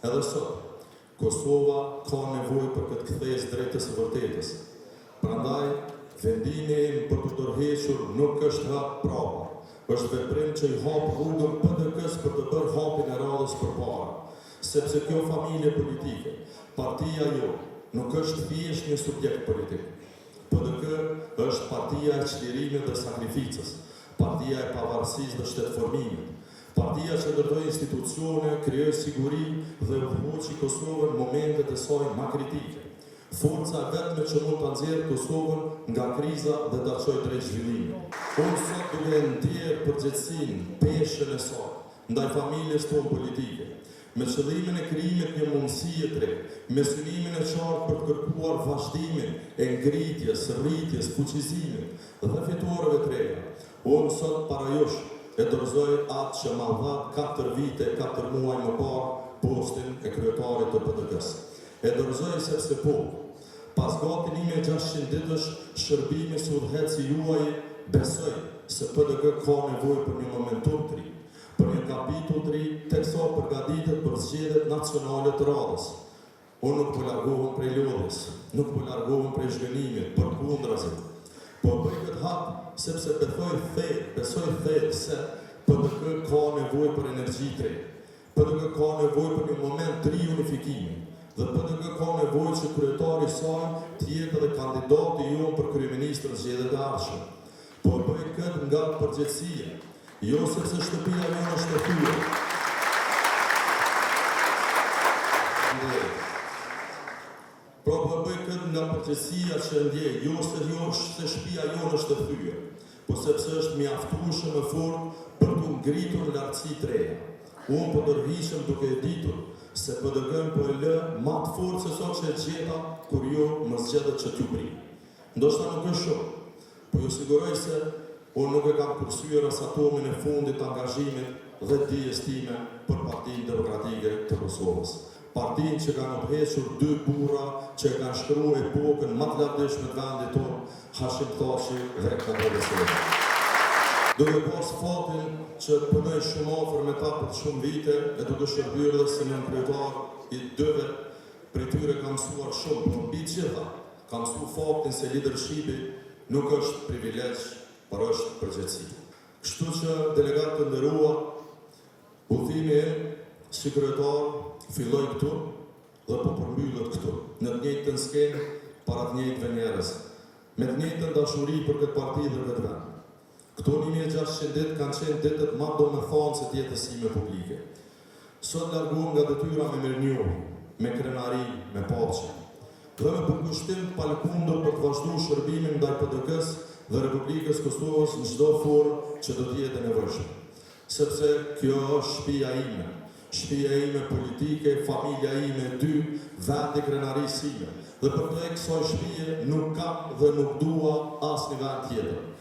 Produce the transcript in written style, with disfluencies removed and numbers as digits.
Edhe sot, Kosova ka nevojë për këtë kthesë drejtës së vërtetës. Prandaj, vendimi im për të tërhequr nuk është hap prapa. Është veprim që i hap rrugën PDK-s për të bërë hapin e radhës përpara. Sepse kjo familje politike, partia jo, nuk është thjesht një subjekt politik. PDK është partia e çlirimit dhe sakrificës, partia e pavarësisë dhe shtetëformimit, partia që ndërtoi institucione, krijoi siguri dhe udhëhoqi Kosovën në momentet e saj më kritike. Forca vetme që mund ta nxjerrë Kosovën nga kriza dhe ta çojë drejt zhvillimit. Unë sot duke ndjerë përgjegjësinë, peshën e saj ndaj familjes tonë politike, me qëllimin e krijimit një mundësie të re, me synimin e qartë për të kërkuar vazhdimin e ngritjes, rritjes, fuqizimit dhe fitoreve të reja. Unë sot para jush e dorëzoj atë që ma dha 4 vite, 4 muaj më parë postin e kryetarit të PDK-s. E dorëzoj sepse pas gati 1600 ditësh shërbimi si udhëheci juaj, besoj se PDK ka nevojë për një momentum të ri, për një kapitull të ri, teksa përgatitet për zgjedhjet nacionale të radhës. Unë nuk po largohem prej lodhjes, nuk po largohem prej zhgënimit, përkundrazi. Po bëj këtë hap sepse besoj thellë se PDK ka nevojë për energji të re. PDK ka nevojë për një moment të ri unifikimi. Dhe PDK ka nevojë që kryetari i saj të jetë edhe kandidati jon për kryeministër në zgjedhjet e ardhshme. Po bëj këtë nga përgjegjësia, jo sepse shtëpia jonë është e tyre. Po bëj këtë nga përgjegjësia që ndjej, jo se shtëpia jonë është e tyre, po sepse është mjaftueshëm e fortë për të ngritur lartësi të reja. Unë po tërhiqem duke e ditur se PDK-n po e lë më të fortë se sot që e gjeta kur ju më zgjedhët që t'ju pri. Ndoshta nuk është shumë, po ju siguroj se unë nuk e kam kursyer as atomin e fundit të angazhimit dhe dijes time për Partinë Demokratike të Kosovës. Partinë që kanë udhëhequr 2 burra që kanë shkruar epokën më të lavdishme të vendit tonë, Hashim Thaçi dhe Kader Selli. Duke pas fatin që punoj shumë afër me ta për shumë vite e duke shërbyer dhe si nënkryetar i 2-ve, prej tyre kam mësuar shumë, por mbi të gjitha kam mësuar faktin se leadershipi nuk është privilegj, por është përgjegjësi. Kështu që delegat të nderuar, udhimi im si kryetar filloi këtu dhe po përmbyllet këtu, në të njëjtën skenë para të njëjtëve njerëz, me të njëjtën dashuri për këtë parti dhe këtë vend. Këto 1600 ditë kanë qenë ditët më domethënëse të jetës time publike. Sot largohem nga detyra me mirënjohje, me krenari, me paqe, dhe me përkushtim të palkundur për të vazhduar shërbimin ndaj PDK-s dhe Republikës Kosovës në çdo formë që do të jetë e nevojshme. Sepse kjo është shtëpia ime politike, familja ime e dy, vendi krenarisë ime. Dhe për të kësaj shtëpie nuk kam dhe nuk dua asnjë vend tjetër.